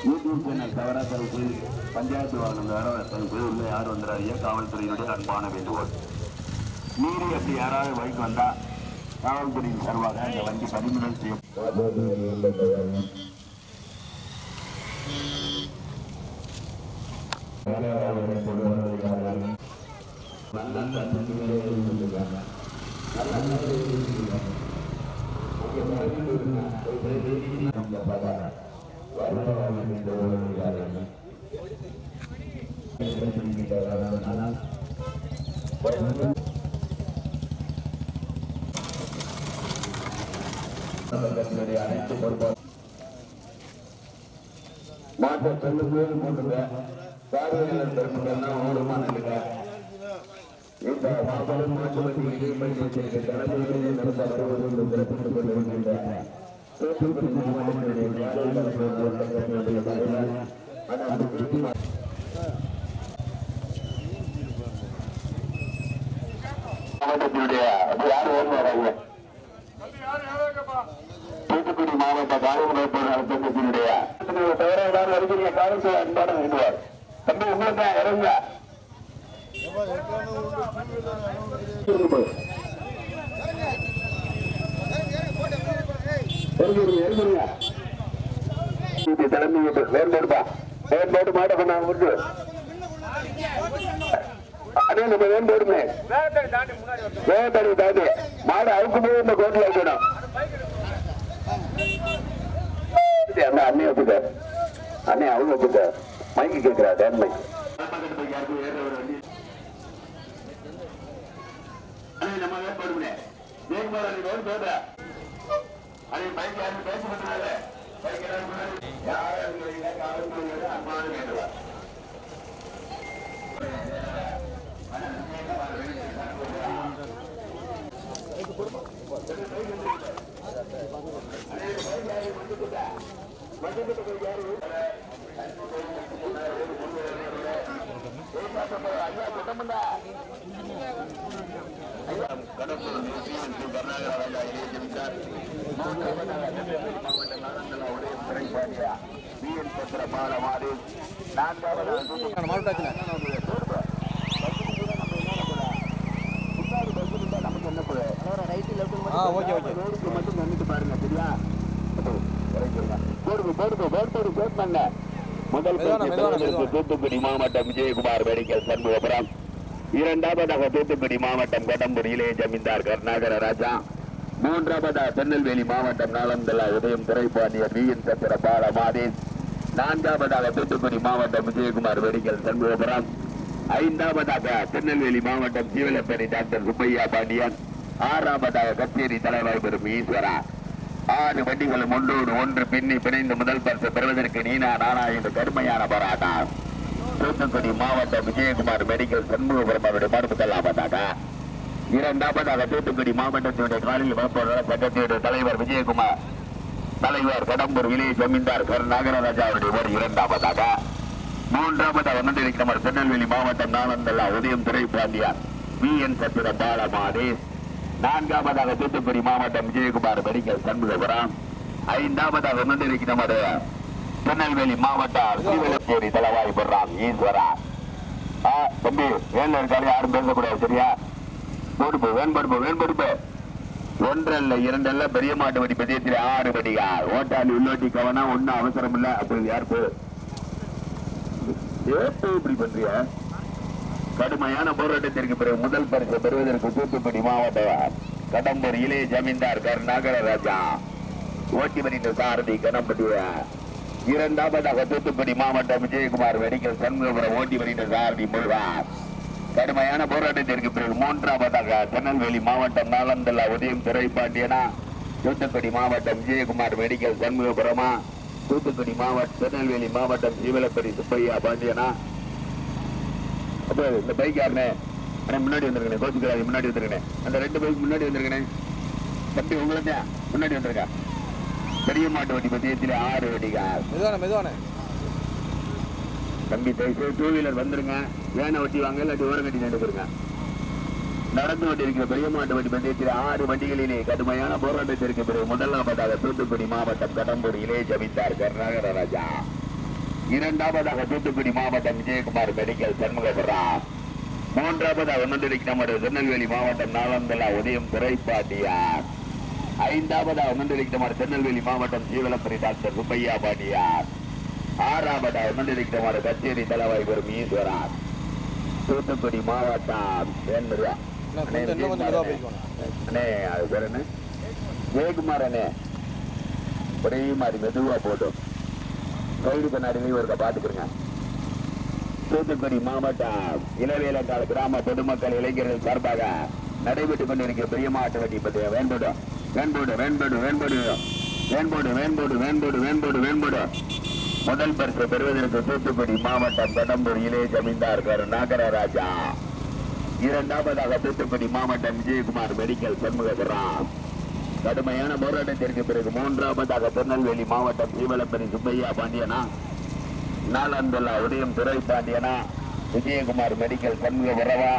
YouTube channel தவறா தவிர்த்து பஞ்சாயத்து வாகனம் தவிர்த்து உள்ள யார் வந்துடாதீங்க. காவல்துறையினுடைய அன்பான வேண்டுகோள். மீறி அப்படி யாராவது பைக் வந்தா காவல்துறையின் சார்பாக அந்த வண்டி பறிமுதல் செய்யப்படும். அனைத்து பொறுப்பாக மாற்ற சொல்லுங்க போட்டுங்க. பார்வையாளர் பெருமக்கள் ஓரமா நிலுங்க. இந்த மாபெரும் மாற்றுவதற்கு தலைமையில் நடந்த சிறப்பித்துக் கொண்டிருக்கின்ற தூத்துக்குடி மாவட்டத்தினுடைய யார் ஓடுவாங்க? தூத்துக்குடி மாவட்ட காவல்துறையினுடைய தவிர ஏதாவது வருகிறீங்க. காவல்துறை அன்பான வேண்டுவார். தம்பி உங்களுக்கு இறங்க தலைமை வேறுபடுப்பா. வேறுபாடு மாட்ட பண்ணாங்க முடிஞ்சு அதே நம்ம வேறுபடுமே வேட்டடி தாண்டி மாடு அவுக்கும் போது இந்த கோட்டில் வைக்கணும். அண்ணே வச்சுக்க அண்ணே அவங்க வச்சுக்க மைக்கு கேட்கிறா டேன் மைக் நம்ம வேறுபடுமே பேசப்பட்டனால அன்பான வேண்டுவார். தூத்துக்குடி மாவட்டம் விஜயகுமார் மெடிக்கல் சண்முகபுரம். இரண்டாவதாக தூத்துக்குடி மாவட்டம் கடம்பூர் இளைய ஜமீன்தார் கருணாகர ராஜா. மூன்றாவதாக திருநெல்வேலி மாவட்டம் நாளந்தலா உதயம் துறைப்பாண்டியர் விஎன் சத்திர பாலமாதேஷ். நான்காவதாக தூத்துக்குடி மாவட்டம் விஜயகுமார் மெடிக்கல் சண்முகபுரம். ஐந்தாவதாக திருநெல்வேலி மாவட்டம் ஜீவலப்பேரி டாக்டர் சுப்பையா பாண்டியன். ஆறாவதாக கச்சேரி தலைவர் பெறும் ஈஸ்வரா. 6 வண்டிகளும் ஒன்றோடு ஒன்று பின்னி பிணைந்து முதல் பரிசு பெறுவதற்கு நீனா நானா என்று கடுமையான போராட்டம். தூத்துக்குடி மாவட்டம் விஜயகுமார் மெடிக்கல் சண்முகபுரம் அவருடைய மறுப்புதலாவதாக. இரண்டாவதாக தூத்துக்குடி மாவட்டத்தினுடைய காலில் வகுப்பாளர் சட்டத்தினுடைய தலைவர் விஜயகுமார் தலைவர் கடம்பூர் இளைய ஜமீன்தார் கருநாகரராஜா அவருடைய ஒரு இரண்டாவதாக. மூன்றாவதாக வந்திருக்கிறவர் திருநெல்வேலி மாவட்டம் நாளந்தலா உதயம் துறைப்பாண்டியார் விஎன் சத்திர பாலமாதேஷ். நான்காவதாக தூத்துக்குடி மாவட்டம் விஜயகுமார் மெடிக்கல் சண்முகபுரம். ஐந்தாவதாக வந்திருக்கிறவர் திருநெல்வேலி மாவட்டம் ஸ்ரீவில்லிபுத்தூர் தலவாய் பெறாம் ஈஸ்வரா. தம்பி வேலை இருக்காரு, யாரும் பேசக்கூடாது சரியா? போடுப்பு வேண்படுப்பு ஒன்றல்ல இரண்டல்ல பெரிய மாட்டு வடி பதியத்தில் 6 வடிகார். ஓட்டாளி உள்ளோட்டி கவனம் ஒன்னும் அவசரம் இல்ல. அப்படி யார் இப்படி பண்றிய? கடுமையான போராட்டத்திற்கு பிறகு முதல் பரிசு பெறுவதற்கு தூத்துக்குடி மாவட்டம் கடம்பூர் இளைய ஜமீன்தார் கருநாகர ராஜா ஓட்டி வருகின்ற சாரதி கணம்பட்டிய. இரண்டாவதாக தூத்துக்குடி மாவட்டம் விஜயகுமார் மெடிக்கல் சண்முகபுரம் ஓட்டி வருகின்ற சாரதி முருகார். கடுமையான போராட்டத்திற்கு பிறகு மூன்றாவதாக திருநெல்வேலி மாவட்டம் நாளந்தலா உதயம் துறைப்பாண்டியனா. தூத்துக்குடி மாவட்டம் விஜயகுமார் மெடிக்கல் சண்முகபுரமா. தூத்துக்குடி மாவட்டம் திருநெல்வேலி மாவட்டம் ஜீவலப்பேரி சுப்பையா பாண்டியனா. அப்போ இந்த பைக் யாருனே முன்னாடி வந்திருக்கேன், கோச்சுக்கிறாரு முன்னாடி வந்திருக்கேன். அந்த 2 பைக் முன்னாடி வந்திருக்கேன். தம்பி உங்களுக்கு முன்னாடி வந்திருக்கா பெரிய மாட்டு வண்டி பத்தியத்தில் 6 வண்டிகார். மெதுவான தம்பி 2 வீலர் வந்துருங்க. வேனை வட்டி வாங்க, இல்லாட்டி ஓரம் கட்டி நின்று போருங்க. நடந்து கொண்டிருக்கிற பெரிய மாட்டு வண்டி பந்தயத்தில் 6 வண்டிகளிலே கடுமையான போராட்டத்திற்கு பிறகு முதலாவதாக தூத்துக்குடி மாவட்டம் கடம்பூர் இளைய ஜமீன்தார் கருநாகர ராஜா இரண்டாவதாக தூத்துக்குடி மாவட்டம் விஜயகுமார் மெடிக்கல் சண்முகபுரம். மூன்றாவதாக நமது திருநெல்வேலி மாவட்டம் நாளந்தலா உதயம் துரைப்பாண்டியார். ஐந்தாவதாக நமது திருநெல்வேலி மாவட்டம் ஜீவலப்பரி டாக்டர் சுப்பையா பாண்டியார். ஆறாவதாக நமது கச்சேரி தலைவாய் பெறும் ஈஸ்வரன். தூத்துக்குடி மாவட்டம் ஜெயக்குமார் அண்ணே ஒரே மாதிரி மெதுவா போட்டும் கைடு கண்ணாடி ஒரு பாத்துக்கிறேங்க. தூத்துக்குடி மாவட்டம் இளவேலங்கால கிராம பொதுமக்கள் இளைஞர்கள் சார்பாக நடைபெற்றுக் கொண்டிருக்கிற பெரிய மாவட்ட வட்டி பற்றிய வேண்போடு முதல் பரிசு பெறுவதற்கு தூத்துக்குடி மாவட்டம் கடம்பூர் இளைய ஜமீன்தார் நாகரராஜா. இரண்டாவதாக தூத்துக்குடி மாவட்டம் விஜயகுமார் மெடிக்கல் சண்முகபுரம். கடுமையான போராட்டத்திற்கு பிறகு மூன்றாவதாக திருநெல்வேலி மாவட்டம் ஜீவலப்பரி சுப்பையா பாண்டியனா, நாளந்தலா உதயம் துரைப்பாண்டியனா, விஜயகுமார் மெடிக்கல் சண்முகபுரவா,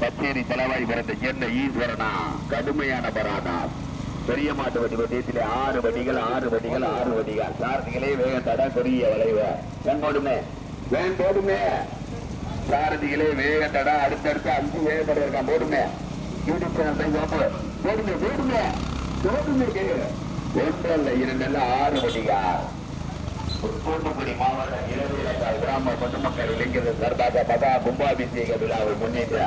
கச்சேரி தலைவாய்புரத்தை சேர்ந்த ஈஸ்வரனா. கடுமையான போராட்டம். பெரிய மாட்டு வட்டி வட்டியத்திலே 6 வட்டிகள் சாரதிகளே வேக தட பெரிய வளைவு போடுமே சாரதிகளே வேக தட அடுத்தடுத்து 5 வேகத்தட இருக்கான் போடுமே யூடியூப் சேனல் போடுமே ஒன்றல்ல 2 6 வட்டிகள். தூத்துக்குடி மாவட்ட இளவேலங்கால் கிராம பொதுமக்கள் இளைஞர்கள் சார்பாக மகா கும்பாபிஷேக விழாவை முன்னிட்டு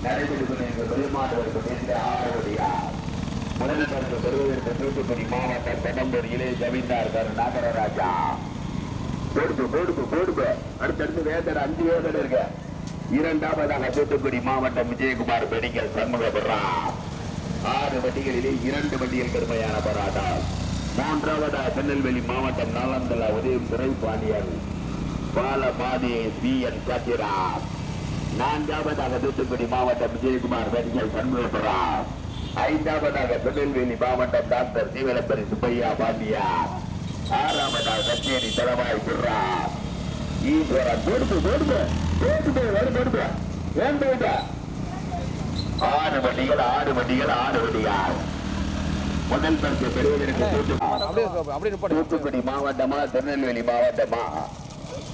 நடைபெற்றுக் கொண்டிருக்கிற பெருமாள் 6 வட்டிகள். முதல் பரிசு பெறுவதற்கு தூத்துக்குடி மாவட்டம் கடம்பூர் இளைய ஜமீன்தார் நாகரராஜா. போடுப்பு அடுத்தடுத்து வேதனை 5 வேதனை இருக்கு. இரண்டாவதாக தூத்துக்குடி மாவட்டம் விஜயகுமார் மெடிக்கல் சண்முகபுரம். 6 வட்டிகளிலே 2 வட்டிகள் கடுமையான போராட்டம். மூன்றாவதாக திருநெல்வேலி மாவட்டம் நாளந்தலா உதயம் துரைப்பாண்டியன் பாலபாதி CN சத்திரா. நான்காவதாக தூத்துக்குடி மாவட்டம் விஜயகுமார் மெடிக்கல் சண்முகபுரம். ஐந்தாவதாக திருநெல்வேலி மாவட்டம் டாக்டர் ஜீவலப்பரி சுப்பையா பாண்டியார். ஆறாவதாக கச்சேரி தலைவாய் பிர்ரா ஈஸ்வரன். 6 வட்டிகள். முதல் பரிசு பெறுவதற்கு தூத்துக்குடி மாவட்டமா திருநெல்வேலி மாவட்டமா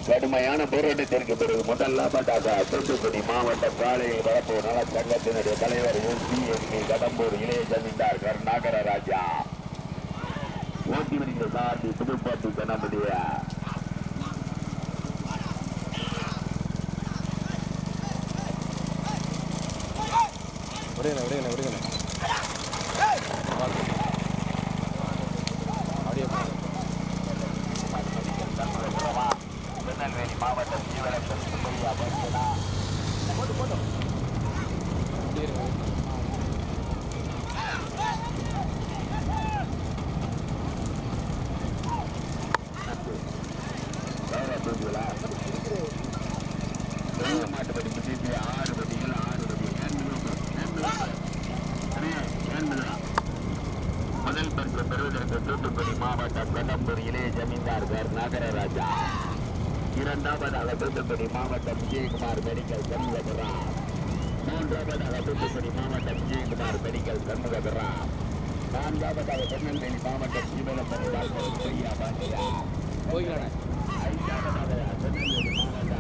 கடுமையான போராட்டத்திற்கு பிறகு முதலாவதாக தூத்துக்குடி மாவட்டம் காலையில் வளர்ப்பு நல சங்கத்தினுடைய தலைவர் கடம்பூர் இளைய ஜமீன்தார் நாகரராஜா. ஓட்டி வருகிற சார்பி புதுப்பாட்டு கணபதிய திருநெல்வேலி மாவட்டம் ஜீவலப்பரி சுப்பையா பாண்டியனா. மாட்டுப்படி 6 வட்டிகள். முதல் பரிசு பெறுவதற்கு தூத்துக்குடி மாவட்டம் கடம்பூர் இளைய ஜமீன்தார் நாகரராஜா. இரண்டாவதாக தூத்துக்குடி மாவட்டம் விஜயகுமார் மெடிக்கல் சண்முகபுரம். மூன்றாவதாக தூத்துக்குடி மாவட்டம் விஜயகுமார் மெடிக்கல் சண்முகபுரம். நான்காவதாக திருநெல்வேலி மாவட்டம் ஜீவலப்பரி டாக்டர் சுப்பையா பாண்டியா. ஐந்தாவதாக திருநெல்வேலி மாவட்டம்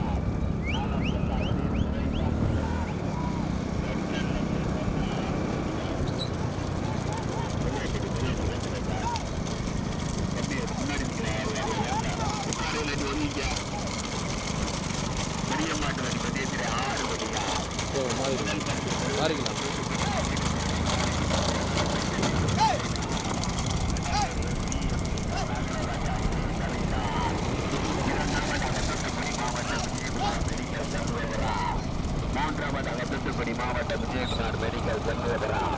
தூத்துக்குடி மாவட்டம் விஜயகுமார் மெடிக்கல் சண்முகபுரம்.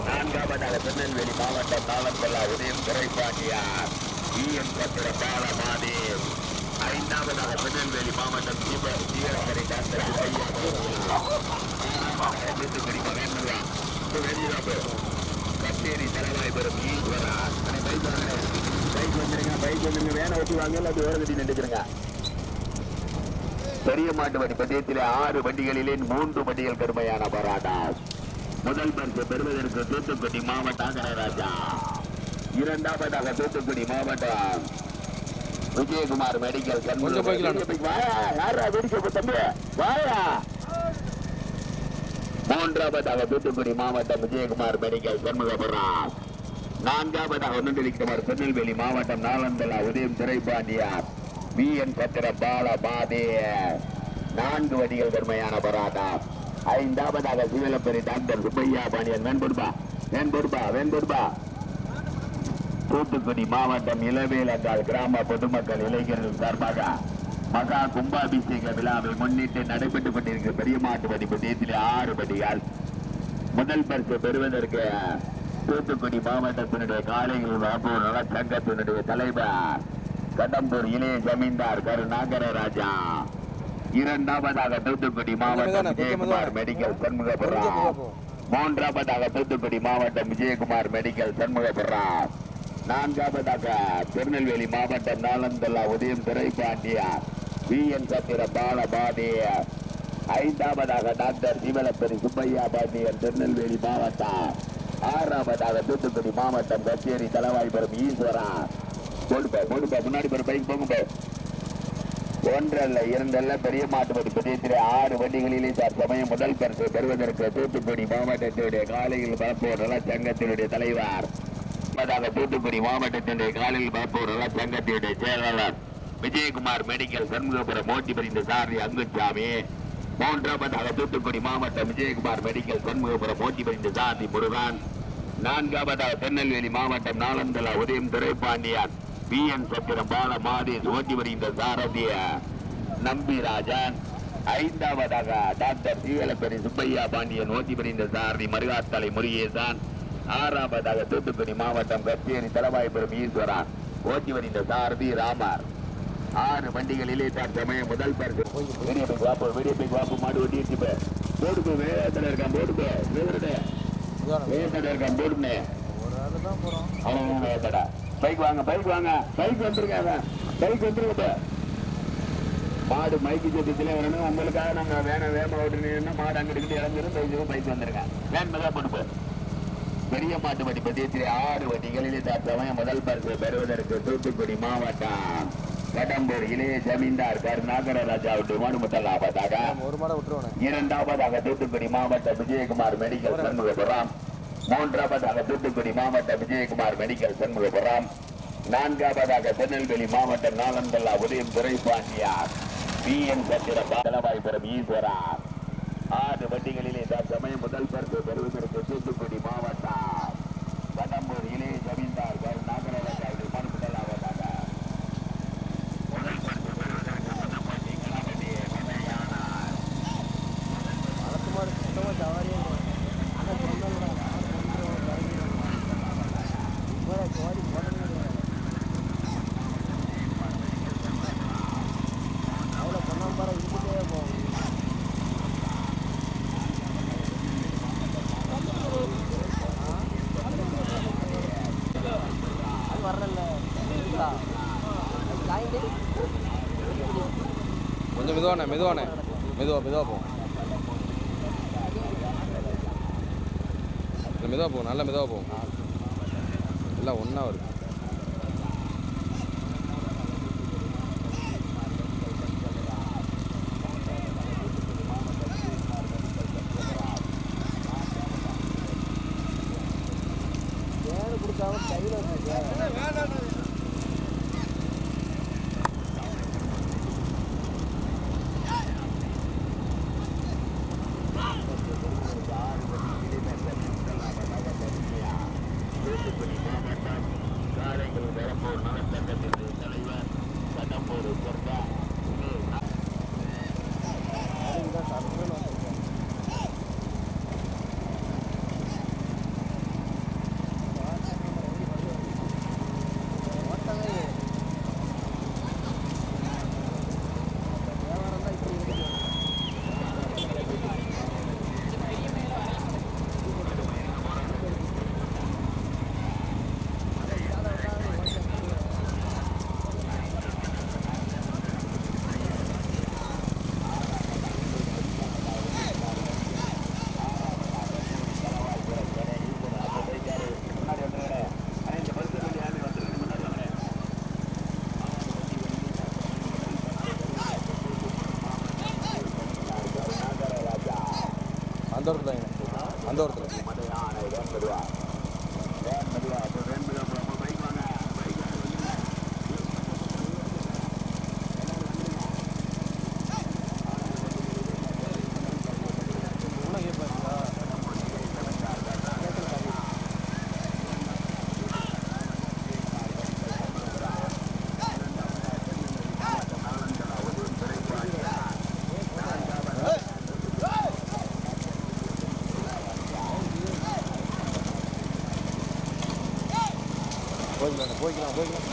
நான்காவதாக திருநெல்வேலி மாவட்டம் நாளந்தலா உதயம் துரைப்பாண்டியார் EM சத்திர பாலமாதி. ஐந்தாவதாக திருநெல்வேலி மாவட்டம் ஜீவலப்பரி டாக்டர் தூத்துக்குடி கச்சேரி தலைவாய் பெறும் ஈஸ்வரா. பைக் வந்துருங்க வேனை ஓட்டி வாங்க அது ஓர கட்டி நின்றுக்கிறங்க. பெரிய மாட்டு வண்டி பந்தயத்திலே 6 வண்டிகளிலே 3 வண்டிகள் கடுமையான போராட்டம். முதல் பரிசு பெறுவதற்கு தூத்துக்குடி மாவட்டம் நாகரராஜா. இரண்டாவதாக தூத்துக்குடி மாவட்டம் விஜயகுமார் மெடிக்கல் கொஞ்சம் போய்க்கலாம். யாரா வெடிக்க தம்பி வாயா. மூன்றாவதாக தூத்துக்குடி மாவட்டம் விஜயகுமார் மெடிக்கல் சண்முகபுரம். நான்காவதாக ஒன்றிருக்கிறார் திருநெல்வேலி மாவட்டம் நாலந்தலா உதயம் திரைப்பாண்டியார் VN சத்திர பால பாதே. 4 வடிகள் பெருமையான போராட்டம். ஐந்தாவதாக சிவலப்பெரி டாக்டர் சுப்பையா பாண்டியன் வெண்பொருபா. தூத்துக்குடி மாவட்டம் இளவேலங்கால் கிராம பொதுமக்கள் இளைஞர்கள் சார்பாக மகா கும்பாபிஷேக விழாவை முன்னிட்டு நடைபெற்றுக் கொண்டிருக்கிற பெரிய மாட்டு வடிப்பு தேசிய 6 வடிகள். முதல் பரிசு பெறுவதற்கு தூத்துக்குடி மாவட்டத்தினுடைய காளைகள் வளர்ப்போர் நல சங்கத்தினுடைய தலைவர் கடம்பூர் இளைய ஜமீன்தார் கருநாகரராஜா. இரண்டாவதாக தூத்துக்குடி மாவட்டம் விஜயகுமார் மெடிக்கல் சண்முகபுரம். மூன்றாவதாக தூத்துக்குடி மாவட்டம் விஜயகுமார் மெடிக்கல் சண்முகபுரம். நான்காவதாக திருநெல்வேலி மாவட்டம் நாலந்தலா உதயம் திரைப்பாண்டியார் VN சத்திர பால பாண்டியர். ஐந்தாவதாக டாக்டர் சிவலப்பெரி சுப்பையா பாண்டியன் திருநெல்வேலி மாவட்டம். ஆறாவதாக தூத்துக்குடி மாவட்டம் கச்சேரி தலவாய்புரம் ஈஸ்வரா. கொடுப்ப முன்னாடி ஒரு பைக் போங்க. 1 அல்ல 2 அல்ல பெரிய மாட்டு வடிப்பு தேசிய 6 வண்டிகளிலே தற்சமயம் முதல் பரிசு பெறுவதற்கு தூத்துக்குடி மாவட்டத்தினுடைய காலையில் பரப்போர் நல சங்கத்தினுடைய தலைவர் தூத்துக்குடி மாவட்டத்தினுடைய காலையில் பரப்போர் நல சங்கத்தினுடைய செயலாளர் விஜயகுமார் மெடிக்கல் சண்முகபுரம் ஓட்டி பிரிந்த சாரதி அங்குச்சாமி. மூன்றாவதாக தூத்துக்குடி மாவட்டம் விஜயகுமார் மெடிக்கல் சண்முகபுரம் ஓட்டி பிரிந்த சாரதி முருகன். நான்காவதாக திருநெல்வேலி மாவட்டம் நாலந்தலா உதயம் திரைப்பாண்டியார் VN சத்திரம் பால மாதேஷ் ஓட்டி வருகின்ற சாரதிய நம்பிராஜன். ஐந்தாவதாக டாக்டர் சிவலப்பெரி சுப்பையா பாண்டியன் ஓட்டி வருகின்ற சாரதி மருகாத்தலை முருகேசன். ஆறாவதாக தூத்துக்குடி மாவட்டம் கச்சேரி தலவாய்புரம் ஈஸ்வரா ஓட்டி வருகின்ற சாரதி ராமர். 6 வண்டிகளிலே தற்சமயம் முதல் பரிசு. வீடியோ வாப்பு மாடு ஓட்டி போடுப்பு வேதனை இருக்கான் போடுப்பு வேதனை இருக்கான் போடுனே அவன் வேதடா. பைக் வாங்க பைக் வந்துருங்க மாடு மைக்கு சத்தியத்திலே வரணும். உங்களுக்காக நாங்க வேகமா ஓட்டுனீங்கன்னா மாடு அங்கிட்டு இறந்துடும். பைக் வந்துருங்க வேன்மதா பொறுப்பு. பெரிய மாட்டு வண்டி பத்தியத்திலே 6 வண்டிகளிலே தற்சமயம் முதல் பரிசு பெறுவதற்கு தூத்துக்குடி மாவட்டம் கடம்பூர் இளைய ஜமீன்தார் கருநாகரராஜா முதலாவதாக. இரண்டாவதாக தூத்துக்குடி மாவட்டம் விஜயகுமார் மெடிக்கல் சண்முகபுரம். மூன்றாவதாக தூத்துக்குடி மாவட்டம் விஜயகுமார் மெடிக்கல் சண்முகபுரம். நான்காவதாக திருநெல்வேலி மாவட்டம் நாலந்தலா உதயம் துரைப்பாண்டியார் VN சத்திர பாலவாய்புரம் ஈஸ்வரா. 6 வண்டிகளிலே தற்சமயம் முதல் பரிசு பெறுவதற்கு தூத்துக்குடி மாவட்டம் கடம்பூர் இளைய ஜமீன்தார் கருநாகரராஜா முதலாவதாக. முதல் பரிசு பெறுவதற்கு கொஞ்சம் மெதுவானே மெதுவா போகும். மெதுவாக போகும், நல்லா மெதுவாக போகும். எல்லாம் ஒன்றா வருது. அந்த இடத்துல அந்த இடத்துல போய்க்கலாம் போயிடும்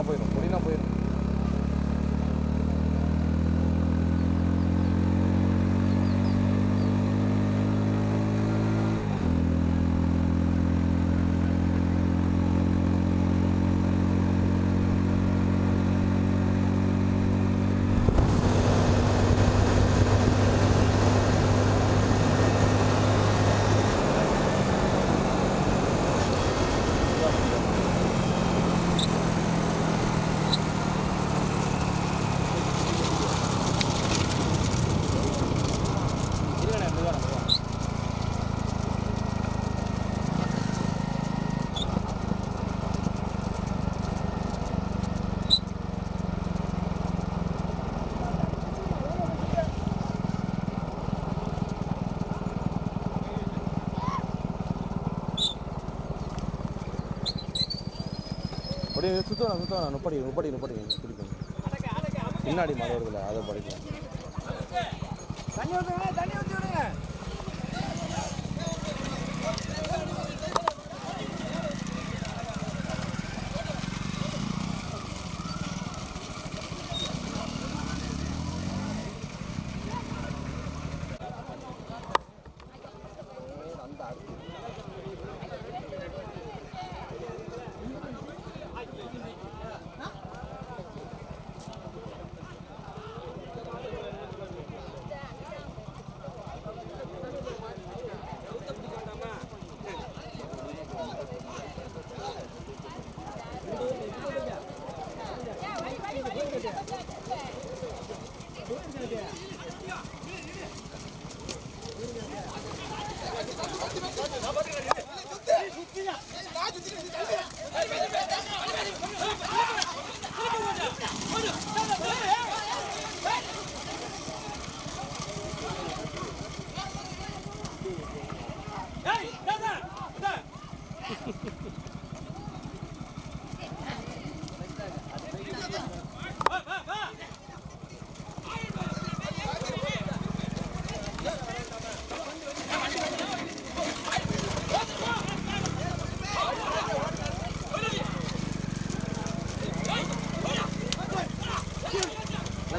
போயிடும் முடினா போயிடும். அப்படியே சுத்தம் நுப்படி பிடிக்கும். பின்னாடி மழை வருதுல அதை படிக்கலாம். தண்ணி ஊற்றுங்க.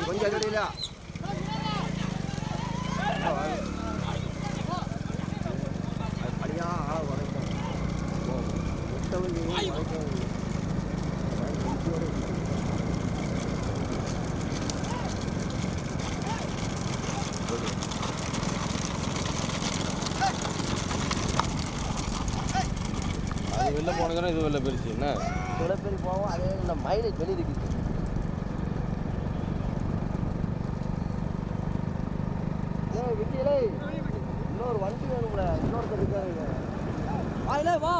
கொஞ்சம் போனதுனா இது வெளில போயிடுச்சு என்ன சில பேர் போவோம் அதே இந்த மைலேஜ் வெளியே இருக்குது. ஏய் விட்டியிலே இன்னொரு வண்டி வேணும்ல, இன்னொருத்தர் இருக்காரு. வாயிலே வா.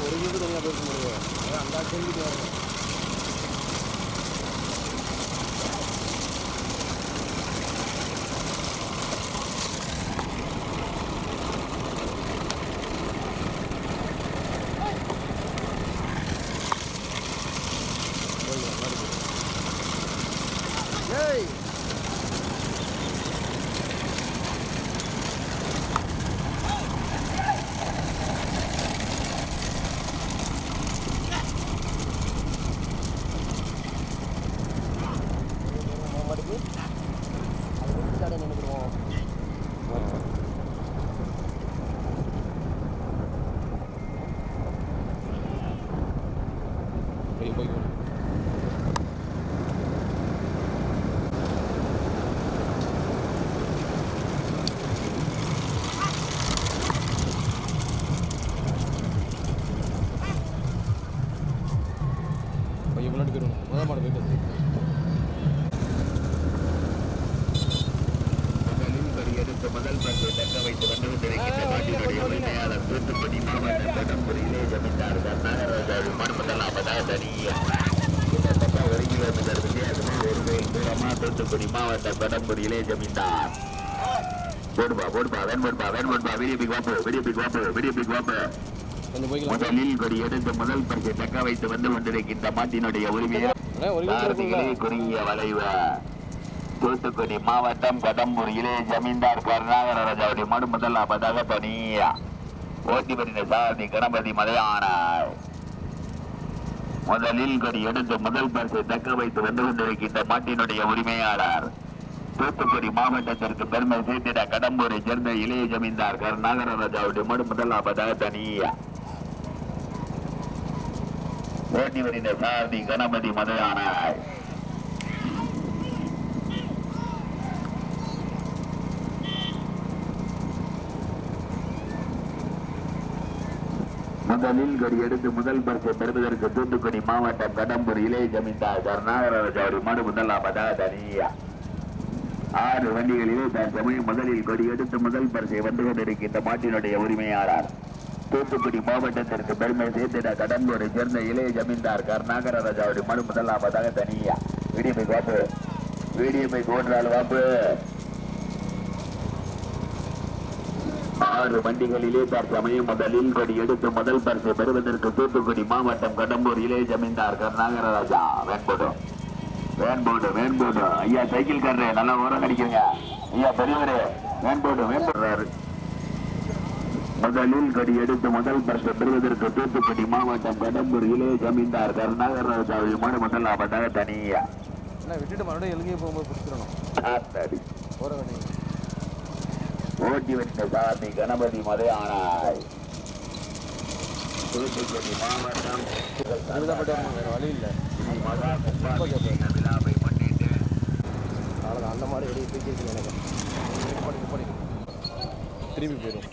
ஒரு வீடு தனியாக போயிருக்க முடியும். அந்த கேள்விக்கு வரணும். ஏய் போய் பையன் முன்னாடி போயிடணும். முதல் மாடு போயிட்டு முதல் பரிசை தக்க வைத்து வந்து கொண்டிருக்கின்ற மாட்டினுடைய உரிமையாளர் தூத்துக்குடி மாவட்டம் கடம்பூரிலே ஜமீன்தார் கருணாகரராஜா முதலாவதாக தனியா கிட்டத்தட்ட 1 கிலோமீட்டர் வித்தியாசமா ஒரு மைல் தூரமா தூத்துக்குடி மாவட்டம் கடம்பூரிலே ஜமீன்தார். போடுப்பா விடியபிக் வாப்பு கொஞ்சம் போய்க்கலாம். முதலில் கொடி எடுத்து முதல் பரிசை தக்க வைத்து வந்து கொண்டிருக்கின்ற மாட்டினுடைய உரிமையாளர் குறுகிய வளைவு தூத்துக்குடி மாவட்டம் கடம்பூரிலே ஜமீன்தார் கருணாகரராஜாவுடைய மாடு முதலாவதாக தனியா ஓட்டி வருகிற சாரதி கணபதி மலையானார். முதலில் கொடி எடுத்து முதல் பரிசை தக்க வைத்து வந்து கொண்டிருக்கின்ற மாட்டினுடைய உரிமையாளர் தூத்துக்குடி மாவட்டத்திற்கு பெருமை சேர்த்திட கடம்பூரை சேர்ந்த இளைய ஜமீன்தார் கருணாகரராஜாவுடைய மாடு முதலாவதாக தனியா ஓட்டி வருகிற சாரதி கணபதி மலையானார். முதலில் கொடி எடுத்து முதல் பரிசை பெறுவதற்கு தூத்துக்குடி மாவட்டம் கடம்பூர் இளைய ஜமீன்தார் கருணாகரராஜாவுடைய மாடு முதலாவதாக தனியா 6 வண்டிகளிலே தற்சமயம் முதலில் கொடி எடுத்து முதல் பரிசை வந்து கொண்டிருக்கின்ற மாட்டினுடைய உரிமையாளர் தூத்துக்குடி மாவட்டத்திற்கு பெருமை சேர்த்திட கடம்பூரை சேர்ந்த இளைய ஜமீன்தார் கருணாகரராஜாவுடைய மாடு முதலாவதாக தனியா வீடியோ ஓட்டுறாள் வாப்பு 6 வண்டிகளிலே தற்சமயம் முதலில் கொடி எடுத்து முதல் பரிசை பெறுவதற்கு தூத்துக்குடி மாவட்டம் கடம்பூர் இளைய ஜமீன்தார் கருணாகரராஜா வேன்போடு ஐயா சைக்கிள் காரரு நல்லா ஓரம் அடிக்கிறீங்க ஐயா பெரியவரு வேன்போடு முதலில் கொடி எடுத்து முதல் பரிசை பெறுவதற்கு தூத்துக்குடி மாவட்டம் கடம்பூர் இளைய ஜமீன்தார் கருணாகரராஜா மாடு முதலாவதாக தனியா விட்டுட்டு மறுபடியும் எலுகையை போகும்போது பிடிச்சிடணும். ஓட்டி வந்த சாமி கணபதி மலையானாய். தூத்துக்குடி மாவட்டம் வேறு வழி இல்லை. விழாவை முன்னிட்டு அவ்வளோதான். அந்த மாதிரி வெளியே தூக்கிருக்கு எனக்கு. திரும்பி போயிடும்.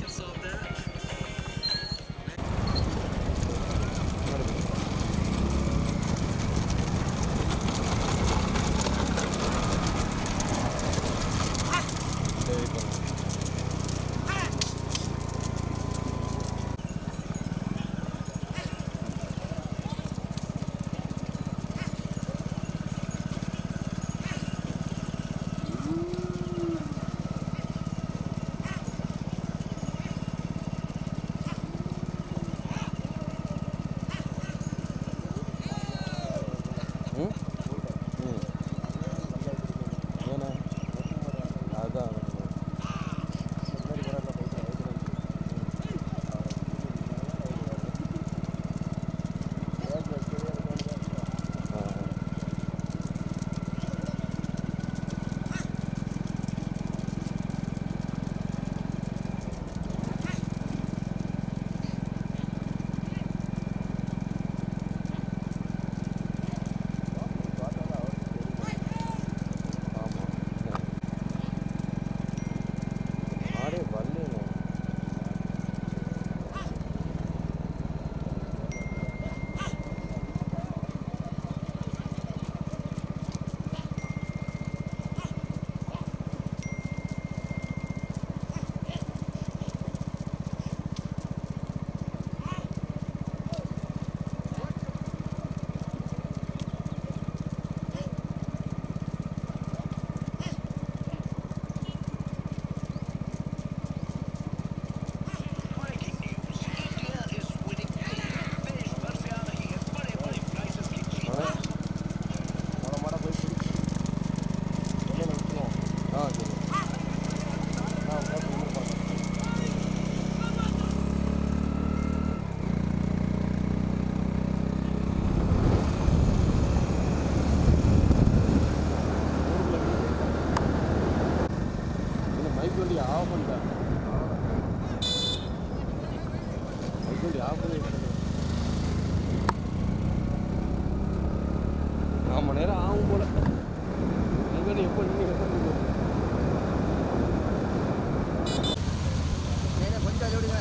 ஆ சரி. மைக் வண்டி ஆஃப் பண்ணிட்டேன். மைக் வண்டி ஆஃப் பண்ணி ஆமாம் நேரம் ஆகும் போல. மைக் வண்டி எப்போ நீங்கள் எப்போ கொஞ்சம் ஜோடிங்க.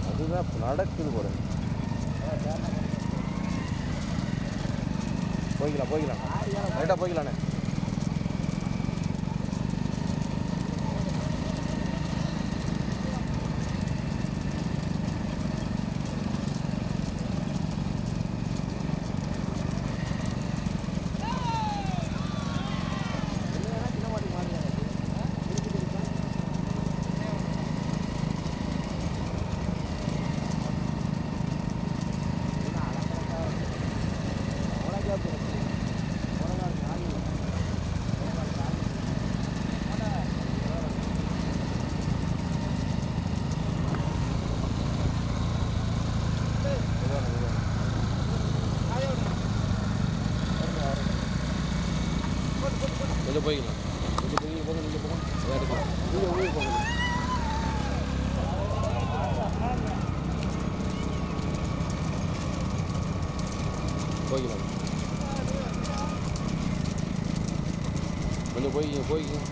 அதுதான் நடக்குது போல. போய்க்கலாம் ரைட்டாக போய்க்கலாண்ணே. கொஞ்சம் போய்க்கலாம். நீங்கள் போங்க எடுக்கலாம். நீங்கள் போங்க. போய்க்கலாம். கொஞ்சம் போய்க்கிங்க.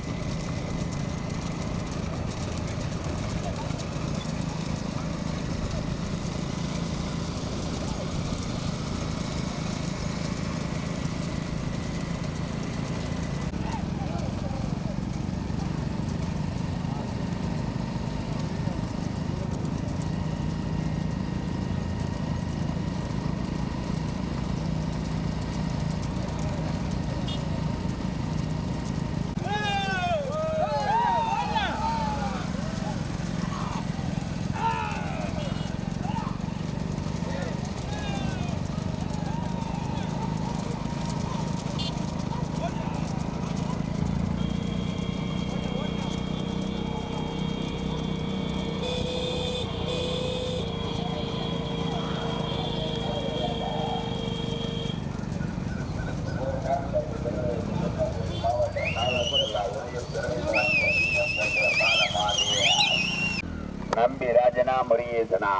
நம்பி ராஜனா முருகேசனா.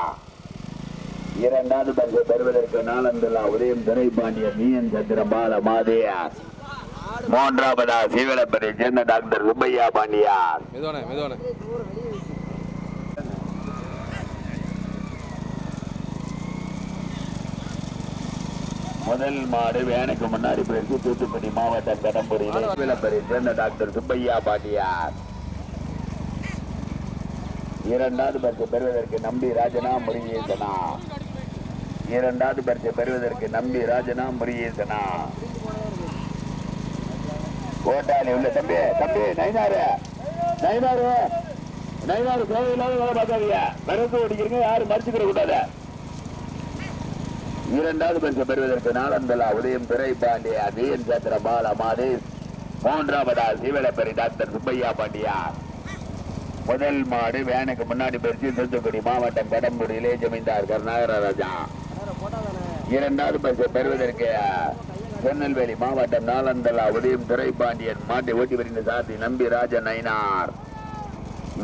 இரண்டாவது பரிசு பெறுவதற்கு நாளந்தலா உதயம் துரைபாண்டியன் மீன் சந்திரபால மாதேயார். மூன்றாவதா சீவலப்பரை சேர்ந்த டாக்டர் சுப்பையா பாண்டியார். மெதுவானே முதல் மாடு வேனுக்கு முன்னாடி பரிசு தூத்துக்குடி மாவட்டம் கடம்பூரில் சீவலப்பரை சேர்ந்த டாக்டர் சுப்பையா பாண்டியார். இரண்டாவது பரிசு பெறுவதற்கு நம்பி ராஜனா முருகேசனா. இரண்டாவது பரிசு பெறுவதற்கு நம்பி ராஜனா முருகேசனா. கோட்டாளி உள்ள தம்பி நைனாரு தேவையில்லாத வேலை பார்க்காதீங்க. மருந்து ஓடிக்கிறீங்க, யாரும் மறிச்சுக்கிற கூடாது. இரண்டாவது பரிசு பெறுவதற்கு நாளந்தலா உதயம் துரைபாண்டியா வீரன் சந்திர பால மாதேஷ். மூன்றாவதா சீவலப்பரி டாக்டர் சுப்பையா பாண்டியார். முதல் மாடு வேனுக்கு முன்னாடி பரிசு தூத்துக்குடி மாவட்டம் கடம்பூரிலே ஜமீன்தார் கருணாகரராஜா. இரண்டாவது பரிசு பெறுவதற்கு திருநெல்வேலி மாவட்டம் நாளந்தலா உதயம் துரைபாண்டியன் மாட்டை ஓட்டி வருகின்ற சாத்தி நம்பி ராஜ நயினார்.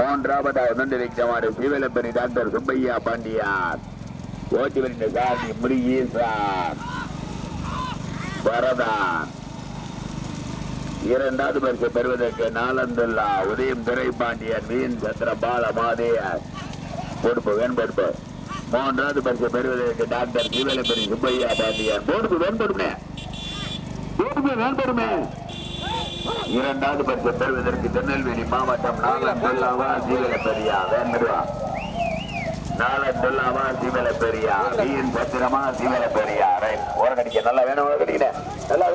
மூன்றாவதாக நொண்டிருக்கிறமாறு சீவலப்பரி டாக்டர் சுப்பையா பாண்டியார். ஓட்டி வருகின்ற சாத்தி முருகேசன் வரதான். இரண்டாவது பரிசு பெறுவதற்கு நாளந்தல்லா உதயம் துரைபாண்டியன் மீன் சந்திரபால மாதேயார் பொறுப்பு வேண்படுப்பு. மூன்றாவது பரிசு பெறுவதற்கு டாக்டர் சீவலப்பரி சுப்பையா பாண்டியார் பொறுப்பு வேண்படுமே. இரண்டாவது பரிசு பெறுவதற்கு திருநெல்வேலி மாவட்டம் நாலந்தொல்லாவா சீவல பெரியா வேண்டுவா நாலந்தொல்லாவா சீவல பெரியா வீண் பத்திரமா சீவல பெரியா ரைட் ஓரடிக்க நல்லா வேணும் ஓரடிக்கிறேன் நல்லா